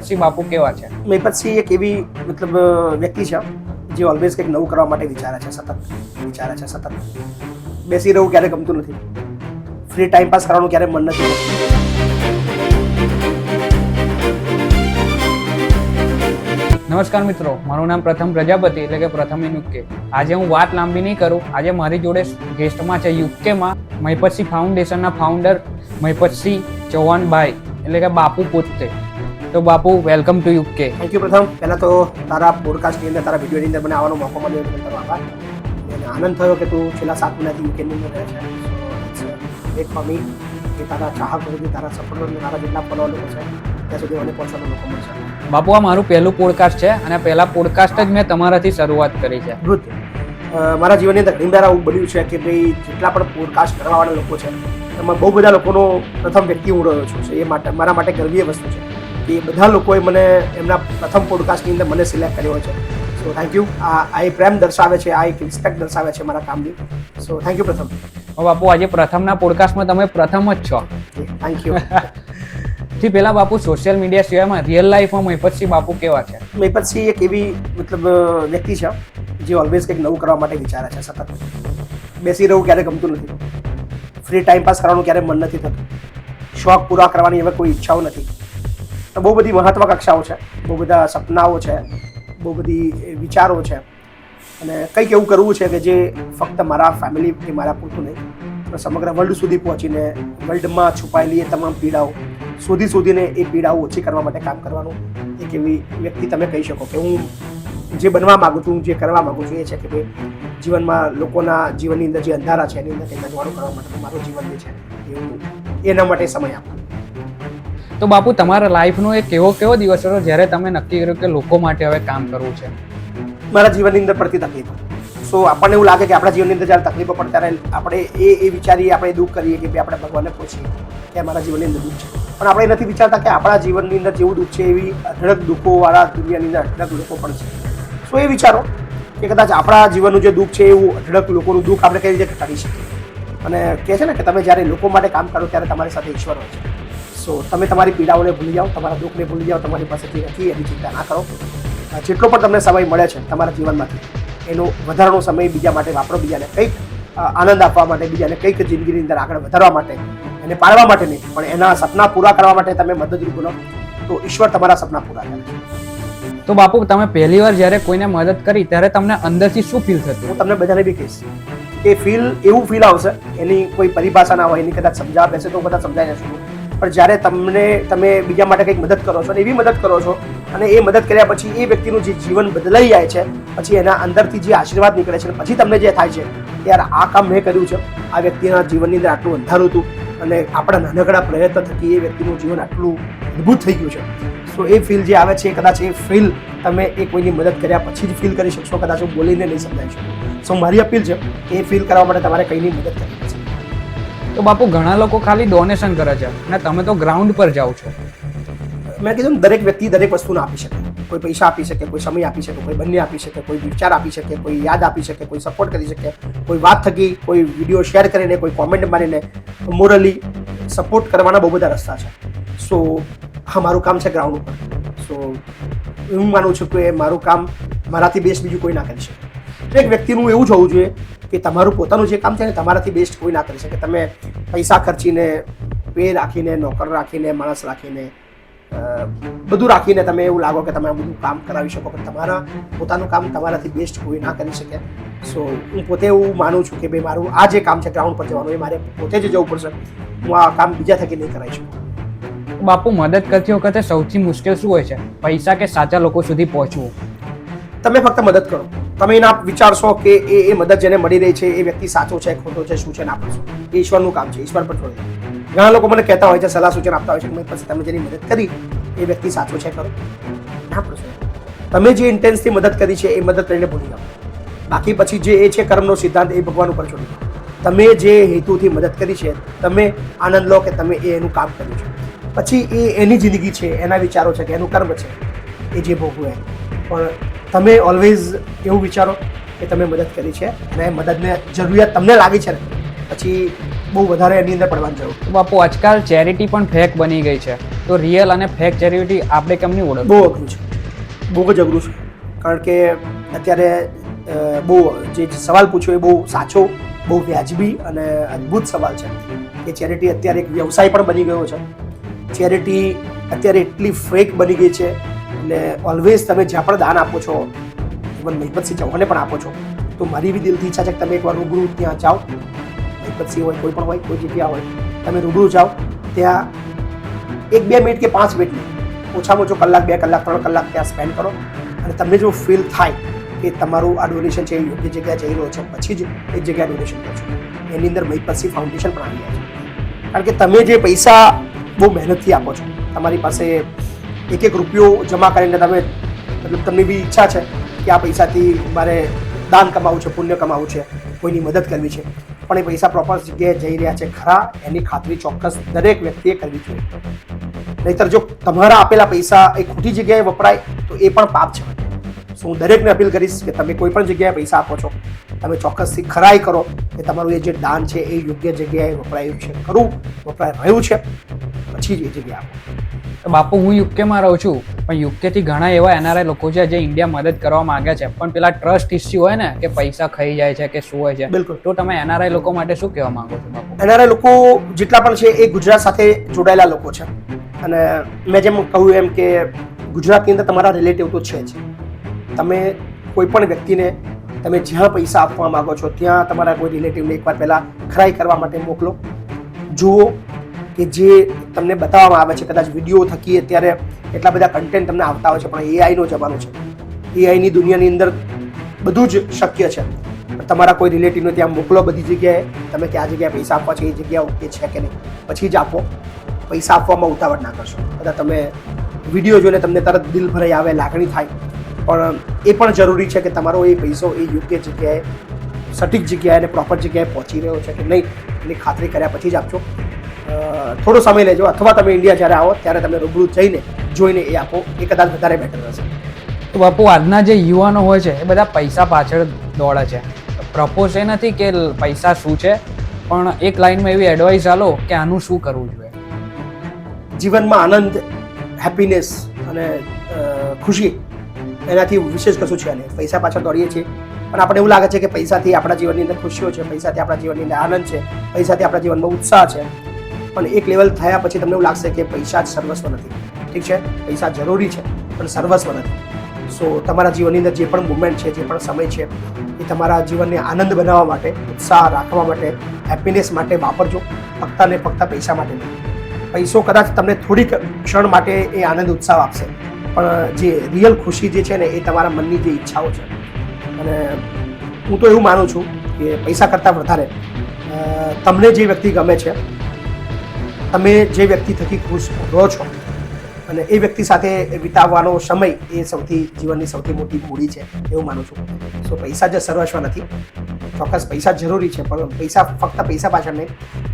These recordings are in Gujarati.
મહિપતસિંહ બાપુ કેવા છે? મહિપતસિંહ એક એવી વ્યક્તિ છે જે ઓલવેઝ કંઈક નવું કરવા માટે વિચારે છે, સતત બેસી રહેવું ક્યારે ગમતું નથી, ફ્રી ટાઈમ પાસ કરવાનું ક્યારે મન નથી. નમસ્કાર મિત્રો, મારું નામ પ્રથમ પ્રજાપતિ એટલે કે પ્રથમ ઇન યુકે. આજે હું વાત લાંબી નહીં કરું. આજે મારી જોડે ગેસ્ટમાં છે યુકેમાં મહિપતસિંહ ફાઉન્ડેશનના ફાઉન્ડર મહિપતસિંહ ચૌહાણભાઈ એટલે કે બાપુ પોતે. તો બાપુ, welcome to UK. Thank you પ્રથમ. પહેલાં તો તારા પોડકાસ્ટની અંદર, તારા વિડીયોની અંદર મને આવવાનો મોકો મળ્યો એટલે તારો આભાર. અને આનંદ થયો કે તું છેલ્લા 7 મહિનાથી યુકેની અંદર રહે છે. એક ફોમી કે તારા ચાહકો સુધી, તારા સપોર્ટરને, તારા જેટલા ફોલોઅર લોકો છે ત્યાં સુધી મને પહોંચવાનો મોકો મળશે. બાપુ, આ મારું પહેલું પોડકાસ્ટ છે અને પહેલા પોડકાસ્ટ જ મેં તમારાથી શરૂઆત કરી છે. ગુડ. મારા જીવનની અંદર ઘણી વાર આવું બન્યું છે કે ભાઈ જેટલા પણ પોડકાસ્ટ કરવાવાળા લોકો છે એમાં બહુ બધા લોકોનો પ્રથમ વ્યક્તિ હું રહ્યો છું. એ માટે મારા માટે ગર્વીય વસ્તુ છે કે એ બધા લોકોએ મને એમના પ્રથમ પોડકાસ્ટની અંદર મને સિલેક્ટ કર્યો છે. So thank you. આ એક પ્રેમ દર્શાવે છે, આ એક રિસ્પેક્ટ દર્શાવે છે મારા કામની. સો થેન્ક યુ પ્રથમ. બાપુ, આજે પ્રથમના પોડકાસ્ટમાં તમે પ્રથમ જ છો. Thank you. થી પહેલા બાપુ, સોશિયલ મીડિયા સિવાયમાં રિયલ લાઈફમાં મહિપતસિંહ બાપુ કેવા છે? મહિપતસિંહ એક એવી વ્યક્તિ છે જે ઓલવેઝ કંઈક નવું કરવા માટે વિચારે છે, સતત બેસી રહેવું ક્યારે ગમતું નથી, ફ્રી ટાઈમ પાસ કરવાનું ક્યારે મન નથી થતું, શોખ પૂરા કરવાની હવે કોઈ ઈચ્છાઓ નથી. તો બહુ બધી મહત્વાકાંક્ષાઓ છે, બહુ બધા સપનાઓ છે, બહુ બધી વિચારો છે અને કંઈક એવું કરવું છે કે જે ફક્ત મારા ફેમિલી કે મારા પૂરતું નહીં પણ સમગ્ર વર્લ્ડ સુધી પહોંચીને વર્લ્ડમાં છુપાયેલી એ તમામ પીડાઓ શોધીને એ પીડાઓ ઓછી કરવા માટે કામ કરવાનું એક એવી વ્યક્તિ તમે કહી શકો કે હું જે બનવા માગું છું, જે કરવા માગું છું એ છે કે ભાઈ જીવનમાં લોકોના જીવનની અંદર જે અંધારા છે એની અંદર કંઈક અજવાળું કરવા માટે મારું જીવન જે છે એવું એના માટે સમય આપો. તો બાપુ, તમારા લાઈફનો એક કેવો દિવસ હતો જ્યારે તમે નક્કી કર્યું કે લોકો માટે હવે કામ કરવું છે? મારા જીવનની અંદર પડતી તકલીફો. સો આપણને એવું લાગે કે આપણા જીવનની અંદર જ્યારે તકલીફો પડે ત્યારે આપણે એ વિચારીએ, આપણે દુઃખ કરીએ કે ભાઈ આપણે ભગવાનને પૂછીએ કે મારા જીવનની અંદર દુઃખ છે. પણ આપણે એ નથી વિચારતા કે આપણા જીવનની અંદર જેવું દુઃખ છે એવી અઢળક દુઃખોવાળા દુનિયાની અંદર અઢળક લોકો પણ છે. સો એ વિચારો કે કદાચ આપણા જીવનનું જે દુઃખ છે એવું અઢળક લોકોનું દુઃખ આપણે કઈ રીતે ઘટાડી શકીએ. અને કહે છે ને કે તમે જ્યારે લોકો માટે કામ કરો ત્યારે તમારી સાથે ઈશ્વર હોય છે. સો તમે તમારી પીડાઓને ભૂલી જાઓ, તમારા દુઃખને ભૂલી જાઓ, તમારી પાસે જે નથી એની ચિંતા ના કરો. જેટલો પણ તમને સમય મળે છે તમારા જીવનમાંથી એનો વધારાનો સમય બીજા માટે વાપરો, બીજાને કંઈક આનંદ આપવા માટે, બીજાને કંઈક જિંદગીની અંદર આગળ વધારવા માટે, એને પાડવા માટે નહીં પણ એના સપના પૂરા કરવા માટે તમે મદદરૂપ બનો તો ઈશ્વર તમારા સપના પૂરા કરે. તો બાપુ, તમે પહેલી વાર જ્યારે કોઈને મદદ કરી ત્યારે તમને અંદરથી શું ફીલ થતું? હું તમને બધાને બી કહીશ કે એવું ફીલ આવશે, એની કોઈ પરિભાષા ના હોય, એની કદાચ સમજાવવા બેસે તો બધા સમજાય જશે. પણ જ્યારે તમે બીજા માટે કંઈક મદદ કરો છો અને એવી મદદ કરો છો અને એ મદદ કર્યા પછી એ વ્યક્તિનું જે જીવન બદલાઈ જાય છે, પછી એના અંદરથી જે આશીર્વાદ નીકળે છે, પછી તમને જે થાય છે ત્યારે આ કામ મેં કર્યું છે, આ વ્યક્તિના જીવનની અંદર આટલું અંધારું હતું અને આપણા નાનકડા પ્રયત્ન થકી એ વ્યક્તિનું જીવન આટલું અદભુત થઈ ગયું છે. સો એ ફીલ જે આવે છે, કદાચ એ ફીલ તમે એ કોઈની મદદ કર્યા પછી જ ફીલ કરી શકશો, કદાચ હું બોલીને નહીં સમજાવી શકું. સો મારી અપીલ છે એ ફીલ કરવા માટે તમારે કંઈની મદદ કરવી પડશે. તો બાપુ, ઘણા લોકો ખાલી ડોનેશન કરે છે અને તમે તો ગ્રાઉન્ડ પર જાઓ છો. મેં કીધું દરેક વ્યક્તિ દરેક વસ્તુને આપી શકે. કોઈ પૈસા આપી શકે, કોઈ સમય આપી શકે, કોઈ બંને આપી શકે, કોઈ વિચાર આપી શકે, કોઈ યાદ આપી શકે, કોઈ સપોર્ટ કરી શકે, કોઈ વાત થકી, કોઈ વિડીયો શેર કરીને, કોઈ કોમેન્ટ મારીને મોરલી સપોર્ટ કરવાના બહુ બધા રસ્તા છે. સો હા, મારું કામ છે ગ્રાઉન્ડ ઉપર. સો હું માનું છું કે મારું કામ મારાથી બેસ્ટ બીજું કોઈ ના કરી શકે. એક વ્યક્તિનું એવું જ હોવું જોઈએ કે તમારું પોતાનું જે કામ છે ને તમારાથી બેસ્ટ કોઈ ના કરી શકે. તમે પૈસા ખર્ચીને, પે રાખીને, નોકર રાખીને, માણસ રાખીને, બધું રાખીને તમે એવું લાગો કે તમે બધું કામ કરાવી શકો પણ તમારા પોતાનું કામ તમારાથી બેસ્ટ કોઈ ના કરી શકે. સો હું પોતે એવું માનું છું કે ભાઈ મારું આ જે કામ છે ગ્રાઉન્ડ પર જવાનું એ મારે પોતે જ જવું પડશે. હું આ કામ બીજા થકી નહીં કરાવી શકું. બાપુ, મદદ કરતી વખતે સૌથી મુશ્કેલ શું હોય છે? પૈસા કે સાચા લોકો સુધી પહોંચવું? તમે ફક્ત મદદ કરો. તમે એના વિચારશો કે એ મદદ જેને મળી રહી છે એ વ્યક્તિ સાચો છે, ખોટો છે, શું છે ના પડશો. એ ઈશ્વરનું કામ છે, ઈશ્વર પર છોડી દો. ઘણા લોકો મને કહેતા હોય છે, સલાહ સૂચન આપતા હોય છે કે પછી તમે જેની મદદ કરી એ વ્યક્તિ સાચો છે, કરો ના પડશો. તમે જે ઇન્ટેન્સથી મદદ કરી છે એ મદદ કરીને ભૂલી જાઓ. બાકી પછી જે એ છે કર્મનો સિદ્ધાંત એ ભગવાન ઉપર છોડી દો. તમે જે હેતુથી મદદ કરી છે તમે આનંદ લો કે તમે એનું કામ કર્યું છે. પછી એ એની જિંદગી છે, એના વિચારો છે કે એનું કર્મ છે, એ જે ભોગવે. પણ તમે ઓલવેઝ એવું વિચારો કે તમે મદદ કરી છે અને મદદને જરૂરિયાત તમને લાગી છે ને પછી બહુ વધારે એની અંદર પડવાની જરૂર. તો બાપુ આજકાલ ચેરિટી પણ ફેક બની ગઈ છે, તો રિયલ અને ફેક ચેરિટી આપણે કેમની ઓળખ? બહુ અઘરું છે, બહુ જ અઘરું છે. કારણ કે અત્યારે બહુ જે સવાલ પૂછ્યો એ બહુ સાચો, બહુ વ્યાજબી અને અદ્ભુત સવાલ છે કે ચેરિટી અત્યારે એક વ્યવસાય પણ બની ગયો છે. ચેરિટી અત્યારે એટલી ફેક બની ગઈ છે એટલે ઓલવેઝ તમે જ્યાં પણ દાન આપો છો, ઇવન મહિપતસિંહ ચૌહાણને પણ આપો છો, તો મારી બી દિલથી ઈચ્છા છે કે તમે એકવાર રૂબરૂ ત્યાં જાઓ. મહિપતસિંહ હોય, કોઈ પણ હોય, કોઈ જગ્યા હોય, તમે રૂબરૂ જાઓ, ત્યાં 1-2 મિનિટ કે 5 મિનિટ ઓછામાં ઓછો કલાક, 2 કલાક, 3 કલાક ત્યાં સ્પેન્ડ કરો અને તમને જો ફીલ થાય કે તમારું આ ડોનેશન છે એ યોગ્ય જગ્યાએ જઈ રહ્યો છે, પછી જ એ જગ્યાએ ડોનેશન કરજો. એની અંદર મહિપતસિંહ ફાઉન્ડેશન પણ આવી જાય છે. કારણ કે તમે જે પૈસા બહુ મહેનતથી આપો છો, તમારી પાસે એક રૂપિયો જમા કરીને તમે મતલબ તમને બી ઈચ્છા છે કે આ પૈસાથી મારે દાન કમાવું છે, પુણ્ય કમાવું છે, કોઈની મદદ કરવી છે, પણ એ પૈસા પ્રોપર જગ્યાએ જઈ રહ્યા છે ખરા, એની ખાતરી ચોક્કસ દરેક વ્યક્તિએ કરવી જોઈએ. નહીતર જો તમારા આપેલા પૈસા એ ખોટી જગ્યાએ વપરાય તો એ પણ પાપ છે. હું દરેકને અપીલ કરીશ કે તમે કોઈ પણ જગ્યાએ પૈસા આપો છો, તમે ચોક્કસથી ખરાઈ કરો કે તમારું એ જે દાન છે એ યોગ્ય જગ્યાએ વપરાયું છે ખરું, વપરાય રહ્યું છે, પછી જ એ જગ્યાએ આપો. તો બાપુ હું યુકેમાં રહું છું, પણ યુકેથી ઘણા એવા એનઆરઆઈ લોકો છે જે ઇન્ડિયા મદદ કરવા માંગે છે, પણ પેલા ટ્રસ્ટ ઇસ્યુ હોય ને કે પૈસા ખાઈ જાય છે કે શું હોય છે. બિલકુલ. તો તમે એનઆરઆઈ લોકો માટે શું કહેવા માંગો છો બાપુ? એનઆરઆઈ લોકો જેટલા પણ છે એ ગુજરાત સાથે જોડાયેલા લોકો છે અને મેં જેમ કહ્યું એમ કે ગુજરાતની અંદર તમારા રિલેટિવ તો છે જ. તમે કોઈ પણ વ્યક્તિને તમે જ્યાં પૈસા આપવા માંગો છો ત્યાં તમારા કોઈ રિલેટિવને એકવાર પહેલાં ખરાઈ કરવા માટે મોકલો. જુઓ કે જે તમને બતાવવામાં આવે છે, કદાચ વિડીયો થકી અત્યારે એટલા બધા કન્ટેન્ટ તમને આવતા હોય છે, પણ એઆઈનો જમાનો છે. એઆઈની દુનિયાની અંદર બધું જ શક્ય છે. તમારા કોઈ રિલેટિવને ત્યાં મોકલો બધી જગ્યાએ, તમે કે આ જગ્યાએ પૈસા આપવા છે, એ જગ્યા ઓકે છે કે નહીં, પછી જ આપો. પૈસા આપવામાં ઉતાવળ ના કરશો. કદાચ તમે વિડીયો જોઈને તમને તરત દિલ ભરાઈ આવે, લાગણી થાય, પણ એ પણ જરૂરી છે કે તમારો એ પૈસો એ યોગ્ય જગ્યાએ, સટીક જગ્યાએ અને પ્રોપર જગ્યાએ પહોંચી રહ્યો છે કે નહીં એની ખાતરી કર્યા પછી જ આપજો. થોડો સમય લેજો, અથવા તમે ઇન્ડિયા જ્યારે આવો ત્યારે તમે રૂબરૂ જઈને જોઈને એ આપો, એ કદાચ વધારે બેટર રહેશે. તો બાપુ આજના જે યુવાનો હોય છે એ બધા પૈસા પાછળ દોડે છે. પ્રપોઝ એ નથી કે પૈસા શું છે, પણ એક લાઈનમાં એવી એડવાઇસ આલો કે આનું શું કરવું જોઈએ? જીવનમાં આનંદ, હેપીનેસ અને ખુશી એનાથી વિશેષ કશું છે નહીં. પૈસા પાછળ દોડીએ છીએ પણ આપણે એવું લાગે છે કે પૈસાથી આપણા જીવનની અંદર ખુશીઓ છે, પૈસાથી આપણા જીવનની અંદર આનંદ છે, પૈસાથી આપણા જીવનમાં ઉત્સાહ છે, પણ એક લેવલ થયા પછી તમને એવું લાગશે કે પૈસા જ સર્વસ્વ નથી. ઠીક છે, પૈસા જરૂરી છે પણ સર્વસ્વ નથી. સો તમારા જીવનની અંદર જે પણ મુમેન્ટ છે, જે પણ સમય છે, એ તમારા જીવનને આનંદ બનાવવા માટે, ઉત્સાહ રાખવા માટે, હેપીનેસ માટે વાપરજો, ફક્ત ને ફક્ત પૈસા માટે નહીં. પૈસો કદાચ તમને થોડીક ક્ષણ માટે એ આનંદ ઉત્સાહ આપશે, પણ જે રિયલ ખુશી જે છે ને એ તમારા મનની જે ઈચ્છાઓ છે. અને હું તો એવું માનું છું કે પૈસા કરતાં વધારે તમને જે વ્યક્તિ ગમે છે, તમે જે વ્યક્તિ થકી ખુશ રહો છો અને એ વ્યક્તિ સાથે વિતાવવાનો સમય એ જીવનની સૌથી મોટી મૂડી છે એવું માનું છું. સો પૈસા જ સર્વસ્વ નથી. ચોક્કસ પૈસા જરૂરી છે, પણ પૈસા ફક્ત પૈસા પાછળ નહીં,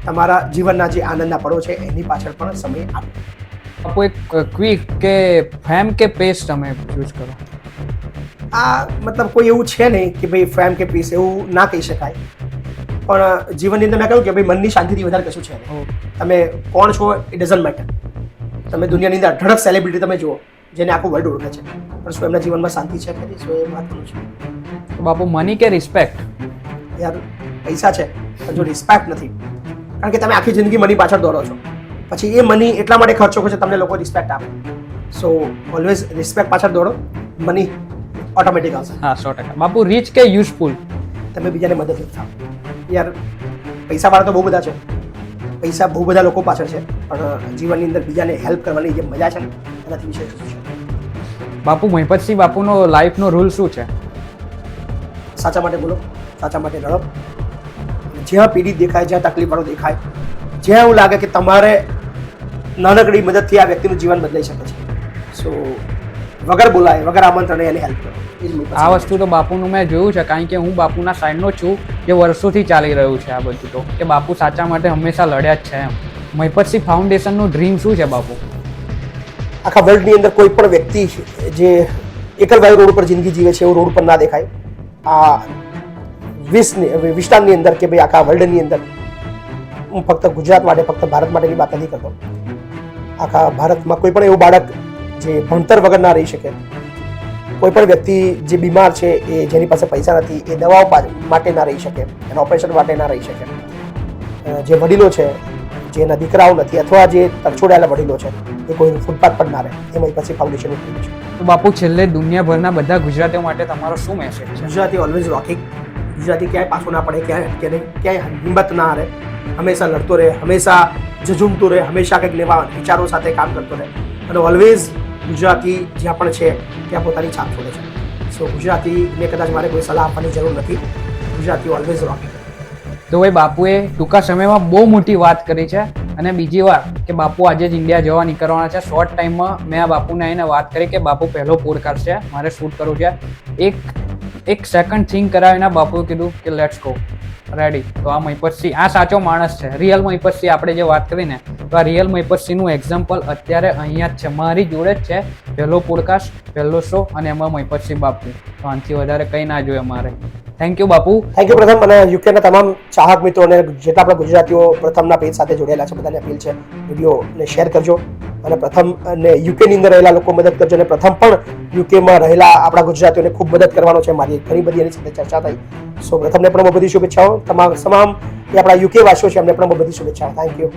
તમારા જીવનના જે આનંદના પળો છે એની પાછળ પણ સમય આપો. બાપુ એક ક્વિક કે ફેમ કે પેસ તમે ચૂઝ કરો? આ મતલબ કોઈ એવું છે નહીં કે ભાઈ ફેમ કે પીસ એવું ના કહી શકાય, પણ જીવનની અંદર મેં કહ્યું કે ભાઈ મનની શાંતિથી વધારે કશું છે નહીં. તમે કોણ છો ઇટ ડઝન્ટ મેટર. તમે દુનિયાની અંદર અઢળક સેલિબ્રિટી તમે જુઓ જેને આખું વર્લ્ડ ઓળખે છે, પણ શું એમના જીવનમાં શાંતિ છે ખરી? શું એ મહત્વનું છે? તો બાપુ મની કે રિસ્પેક્ટ? યાર પૈસા છે પણ જો રિસ્પેક્ટ નથી, કારણ કે તમે આખી જિંદગી મની પાછળ દોડો છો, પછી એ મની એટલા માટે ખર્ચો કે તમને લોકો રિસ્પેક્ટ આપે. સો ઓલવેઝ રિસ્પેક્ટ પાછળ દોડો, મની ઓટોમેટિક આવશે. હા, 100%. બાપુ રીચ કે યુઝફુલ? તમે બીજાને મદદ થાવ. યાર પૈસાવાળા તો બહુ બધા છે, પૈસા બહુ બધા લોકો પાછળ છે, પણ જીવનની અંદર બીજાને હેલ્પ કરવાની જે મજા છે ને એનાથી વિશેષ છે. બાપુ મહિપતસિંહ બાપુનો લાઈફનો રૂલ શું છે? સાચા માટે બોલો, સાચા માટે લડો. જ્યાં પીડિત દેખાય, જ્યાં તકલીફવાળો દેખાય, જ્યાં એવું લાગે કે તમારે નાનકડી મદદથી આ વ્યક્તિનું જીવન બદલાઈ શકે છે, સો વગર બોલાય, વગર આમંત્રણે એને હેલ્પ કરો. આ વસ્તુ તો બાપુનું મેં જોયું છે, કારણ કે હું બાપુના સાઈડનો છું, જે વર્ષોથી ચાલી રહ્યું છે આ બધું, તો કે બાપુ સાચા માટે હંમેશા લડ્યા જ છે એમ. મહિપતસિંહ ફાઉન્ડેશનનું ડ્રીમ શું છે બાપુ? આખા વર્લ્ડની અંદર કોઈ પણ વ્યક્તિ જે એકલભાઈ રોડ પર જિંદગી જીવે છે એવું રોડ પર ના દેખાય. આ વિશ્વની અંદર કે ભાઈ આખા વર્લ્ડની અંદર હું ફક્ત ગુજરાત માટે ફક્ત ભારત માટેની વાત નથી કરતો. આખા ભારતમાં કોઈ પણ એવું બાળક જે ભણતર વગર ના રહી શકે, કોઈ પણ વ્યક્તિ જે બીમાર છે એ જેની પાસે પૈસા નથી એ દવાઓ માટે ના રહી શકે, એના ઓપરેશન માટે ના રહી શકે, જે વડીલો છે જેના દીકરાઓ નથી અથવા જે તરછોડાયેલા વડીલો છે એ કોઈ ફૂટપાથ પર ના રહે, એમાં પછી ફાઉન્ડેશન ઉઠી છે. તો બાપુ છેલ્લે દુનિયાભરના બધા ગુજરાતીઓ માટે તમારો શું મેસેજ છે? Gujarati always rocking. ગુજરાતી ક્યાંય પાછો ના પડે, ક્યાંય હિંમત ના હારે, હંમેશા લડતો રહે, હંમેશા ઝઝૂમતો રહે, હંમેશા કંઈક લેવા વિચારો સાથે કામ કરતો રહે અને ઓલવેઝ ગુજરાતી જ્યાં પણ છે ત્યાં પોતાની છાપ છોડે છે. સો ગુજરાતીને કદાચ મારે કોઈ સલાહ આપવાની જરૂર નથી. Gujarati always rocking. તો ભાઈ બાપુએ ટૂંકા સમયમાં બહુ મોટી વાત કરી છે. અને બીજી વાર કે બાપુ આજે જ ઇન્ડિયા જવા નીકળવાના છે. શોર્ટ ટાઈમમાં મેં આ બાપુને આવીને વાત કરી કે બાપુ પહેલો પોડકાસ્ટ છે, મારે શૂટ કરવું છે. એક સેકન્ડ થિંક કરાવીને બાપુએ કીધું કે લેટ્સ ગો, રેડી. તો આ મહિપતસિંહ આ સાચો માણસ છે, રિયલ મહિપતસિંહ. આપણે જે વાત કરીને તો આ રિયલ મહિપતસિંહનું એક્ઝામ્પલ અત્યારે અહીંયા જ છે, મારી જોડે જ છે. પહેલો પોડકાસ્ટ, પહેલો શો અને એમાં મહિપતસિંહ બાપુ. તો આનાથી વધારે કંઈ ના જોઈએ મારે. Thank you Bapu. Thank you પ્રથમ. અને યુકેના તમામ ચાહક મિત્રો અને જેટલા આપણા ગુજરાતીઓ પ્રથમના પેજ સાથે જોડાયેલા છે બધાને અપીલ છે વિડીયોને શેર કરજો અને પ્રથમ અને યુકેની અંદર રહેલા લોકો મદદ કરજો અને પ્રથમ પણ યુકેમાં રહેલા આપણા ગુજરાતીઓને ખૂબ મદદ કરવાનો છે. મારી ઘણી બધી એની સાથે ચર્ચા થઈ. સો પ્રથમને પણ બહુ બધી શુભેચ્છાઓ. તમામ જે આપણા યુકે વાસીઓ છે એમને પણ બહુ બધી શુભેચ્છાઓ. Thank you.